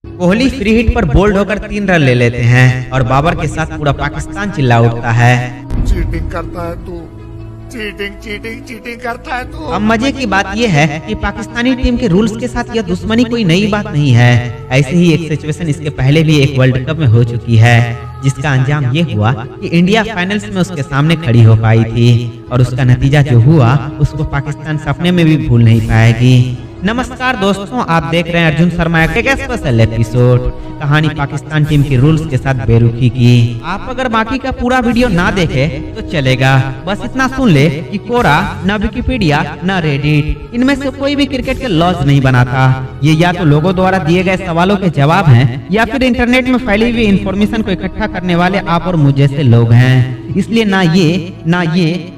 Kohli free hit पर bold होकर 3 run ले लेते हैं और बाबर के साथ पूरा पाकिस्तान चिल्ला उठता है। चीटिंग करता है तू, चीटिंग करता है तू। अब मजे की बात यह है कि पाकिस्तानी टीम के रूल्स के साथ यह दुश्मनी कोई नई बात नहीं है। ऐसे ही एक सिचुएशन इसके पहले भी एक वर्ल्ड कप में हो चुकी है, जिसका अंजाम ये हुआ कि इंडिया फाइनल्स में उसके सामने खड़ी हो पाई थी और उसका नतीजा जो हुआ उसको पाकिस्तान सपने में भी भूल नहीं पाएगी। नमस्कार दोस्तों, आप देख रहे हैं अर्जुन शर्मा का स्पेशल एपिसोड, कहानी पाकिस्तान टीम के रूल्स के साथ बेरुखी की। आप अगर बाकी का पूरा वीडियो ना देखे तो चलेगा, बस इतना सुन ले कि कोरा, न विकिपीडिया, न रेडिट, इनमें से कोई भी क्रिकेट के लॉज नहीं बनाता। ये या तो लोगों द्वारा दिए गए सवालों के जवाब हैं या फिर इंटरनेट में फैली हुई इंफॉर्मेशन को इकट्ठा करने वाले आप और मुझ जैसे लोग हैं। इसलिए ना ये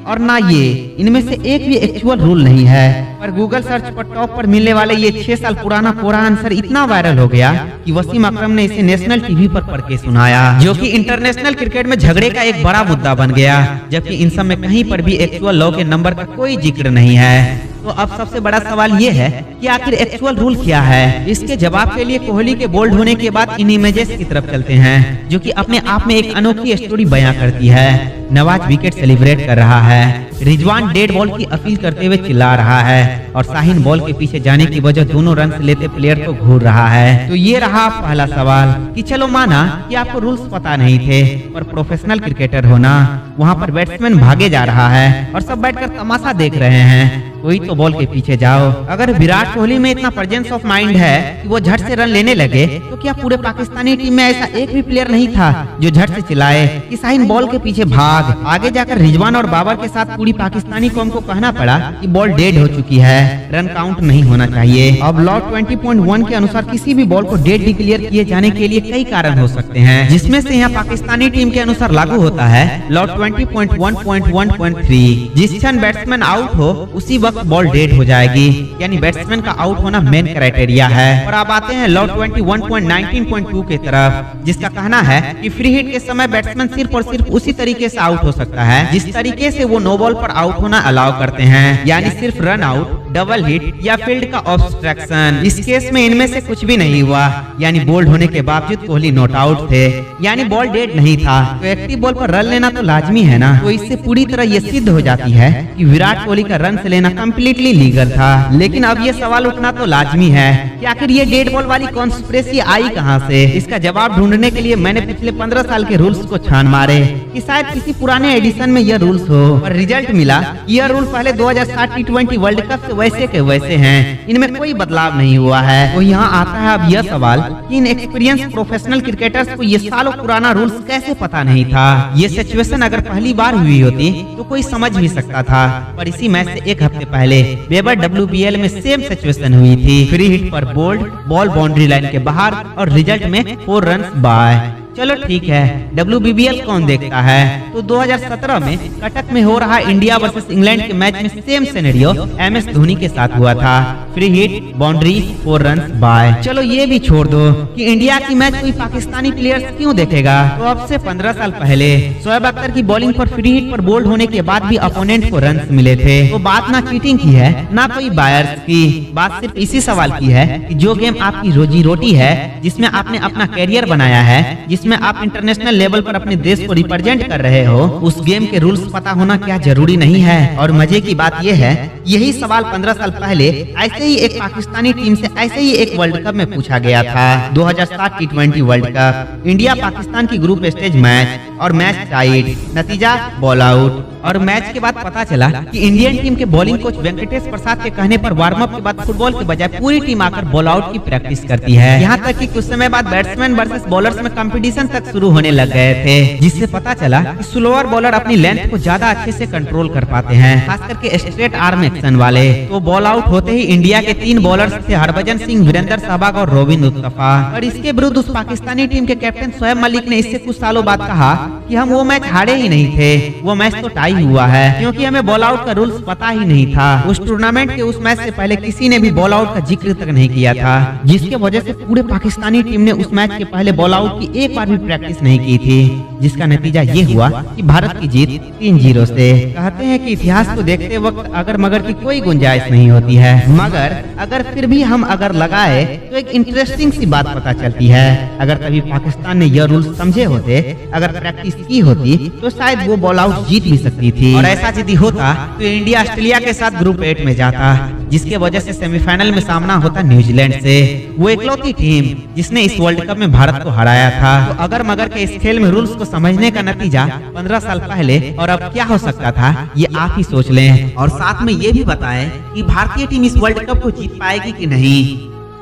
और ना ये, इनमें से एक भी एक्चुअल रूल नहीं है। पर गूगल सर्च पर टॉप पर मिलने वाले ये 6 साल पुराना कोरा आंसर इतना वायरल हो गया कि वसीम अकरम ने इसे नेशनल टीवी पर पढ़ के सुनाया, जो कि इंटरनेशनल क्रिकेट में झगड़े का एक बड़ा मुद्दा बन गया, जबकि इन सब में कहीं पर भी एक्चुअल लॉ के नंबर का कोई जिक्र नहीं है। तो अब सबसे बड़ा सवाल ये है कि आखिर एक्चुअल रूल क्या है। इसके जवाब के लिए कोहली के बोल्ड होने के बाद इन इमेजेस की तरफ चलते हैं, जो कि अपने आप में एक अनोखी स्टोरी बयां करती है। नवाज विकेट सेलिब्रेट कर रहा है, रिजवान डेड बॉल की अपील करते हुए चिल्ला रहा है और शाहीन बॉल के पीछे जाने की वजह दोनों रन लेते प्लेयर को घूर रहा है। तो ये रहा पहला सवाल कि चलो माना कि आपको रूल्स पता नहीं थे, पर प्रोफेशनल क्रिकेटर होना, वहाँ पर बैट्समैन भागे जा रहा है और सब बैठकर तमाशा देख रहे हैं, कोई तो बॉल के पीछे जाओ। अगर विराट कोहली में इतना प्रेजेंस ऑफ माइंड है कि वो झट से रन लेने लगे, तो क्या पूरे पाकिस्तानी टीम में ऐसा एक भी प्लेयर नहीं था जो झट से चिल्लाए कि शाहीन बॉल के पीछे भाग। आगे जाकर रिजवान और बाबर के साथ पूरी पाकिस्तानी कौम को कहना पड़ा कि बॉल डेड हो चुकी है, रन काउंट नहीं होना चाहिए। अब लॉ 20.1 के अनुसार किसी भी बॉल को डेड डिक्लेयर किए जाने के लिए कई कारण हो सकते हैं, जिसमें से यहाँ पाकिस्तानी टीम के अनुसार लागू होता है लॉ 20.1.1.3। जिस क्षण बैट्समैन आउट हो उसी बॉल डेड हो जाएगी, यानी बैट्समैन का आउट होना मेन क्राइटेरिया है। और अब आते हैं लॉ 21.19.2 के तरफ, जिसका कहना है कि फ्री हिट के समय बैट्समैन सिर्फ और सिर्फ उसी तरीके से आउट हो सकता है जिस तरीके से वो नो बॉल पर आउट होना अलाउ करते हैं, यानी सिर्फ रन आउट, डबल हिट या फील्ड का ऑब्स्ट्रक्शन। इस केस में इनमें से कुछ भी नहीं हुआ, यानी बोल्ड होने के बावजूद कोहली नॉट आउट थे, यानी बॉल डेड नहीं था। तो एक्टिव बॉल पर रन लेना तो लाजमी है ना। तो इससे पूरी तरह ये सिद्ध हो जाती है कि विराट कोहली का रन से लेना कंप्लीटली लीगल था। लेकिन अब ये सवाल उठना तो लाजमी है कि आखिर ये डेड बॉल वाली कॉन्स्पिरेसी आई कहां से। इसका जवाब ढूंढने के लिए मैंने पिछले 15 साल के रूल्स को छान मारे कि शायद किसी पुराने एडिशन में यह रूल्स हो, और रिजल्ट मिला यह रूल पहले 2007 T20 वर्ल्ड कप से वैसे के वैसे हैं, इनमें कोई बदलाव नहीं हुआ है। तो यहाँ आता है अब यह सवाल कि इन एक्सपीरियंस प्रोफेशनल क्रिकेटर्स को ये सालों पुराना रूल्स कैसे पता नहीं था। ये सिचुएशन अगर पहली बार हुई होती तो कोई समझ भी सकता था, पर इसी मैच से एक हफ्ते पहले वेबर WBL में सेम सिचुएशन हुई थी। फ्री हिट पर बोल्ड, बॉल बाउंड्री लाइन के बाहर और रिजल्ट में 4 रन बाय। चलो ठीक है, WBBL कौन देखता है। तो 2017 में कटक में हो रहा इंडिया वर्सेस इंग्लैंड के मैच में सेम सिनेरियो MS धोनी के साथ हुआ था। Free hit, boundary, 4 run by. चलो ये भी छोड़ दो कि इंडिया की मैच कोई पाकिस्तानी प्लेयर्स क्यों देखेगा। तो अब से 15 साल पहले शोएब अख्तर की बॉलिंग पर फ्री हिट पर बोल्ड होने के बाद भी अपोनेंट को रन मिले थे। तो बात ना चीटिंग की है ना कोई बायर्स की, बात सिर्फ इसी सवाल की है कि जो गेम आपकी रोजी रोटी है, जिसमें आपने अपना कैरियर बनाया है, जिसमें आप इंटरनेशनल लेवल पर अपने देश को रिप्रेजेंट कर रहे हो, उस गेम के रूल्स पता होना क्या जरूरी नहीं है। और मजे की बात यह है, यही सवाल 15 साल पहले ऐसे ही एक पाकिस्तानी टीम से ऐसे ही एक वर्ल्ड कप में पूछा गया था। 2007 T20 world cup, India Pakistan की ग्रुप स्टेज मैच और मैच टाइड, नतीजा बॉल आउट। और मैच के बाद पता चला कि इंडियन टीम के बॉलिंग कोच वेंकटेश प्रसाद के कहने पर वार्म अप के बाद फुटबॉल के बजाय पूरी टीम आकर बॉल आउट की प्रैक्टिस करती है। यहाँ तक कि कुछ समय बाद बैट्समैन वर्सेस बॉलर्स में कंपटीशन तक शुरू होने लग गए थे, जिससे पता चला कि स्लोअर बॉलर अपनी लेंथ को ज्यादा अच्छे से कंट्रोल कर पाते हैं, खास करके स्ट्रेट आर्म एक्शन वाले। तो बॉल आउट होते ही इंडिया के 3 बॉलर्स थे हरभजन सिंह, वीरेंद्र सहवाग और रोबिन उत्तपा। और इसके विरुद्ध उस पाकिस्तानी टीम के कैप्टन शोएब मलिक ने इससे कुछ सालों बाद कहा कि हम वो मैच हारे ही नहीं थे, वो मैच तो टाई हाई हुआ है, क्योंकि हमें बॉल आउट का रूल्स पता ही नहीं था। उस टूर्नामेंट के उस मैच से पहले किसी ने भी बॉल आउट का जिक्र तक नहीं किया था, जिसके वजह से पूरे पाकिस्तानी टीम ने उस मैच के पहले बॉल आउट की एक बार भी प्रैक्टिस नहीं की थी, जिसका नतीजा ये हुआ कि भारत की जीत 3-0 से। कहते हैं कि इतिहास को देखते वक्त अगर मगर की कोई गुंजाइश नहीं होती है, मगर अगर फिर भी हम अगर लगाए तो एक इंटरेस्टिंग सी बात पता चलती है। अगर कभी पाकिस्तान ने यह रूल समझे होते, अगर प्रैक्टिस की होती, तो शायद वो बॉल आउट जीत भी सकती थी। और ऐसा यदि होता तो इंडिया ऑस्ट्रेलिया के साथ ग्रुप 8 में जाता, जिसके वजह से सेमीफाइनल में सामना होता न्यूजीलैंड से, वो इकलौती टीम जिसने इस वर्ल्ड कप में भारत को हराया था। तो अगर मगर के इस खेल में रूल्स को समझने का नतीजा 15 साल पहले और अब क्या हो सकता था, ये आप ही सोच लें। और साथ में ये भी बताएं कि भारतीय टीम इस वर्ल्ड कप को जीत पाएगी कि नहीं।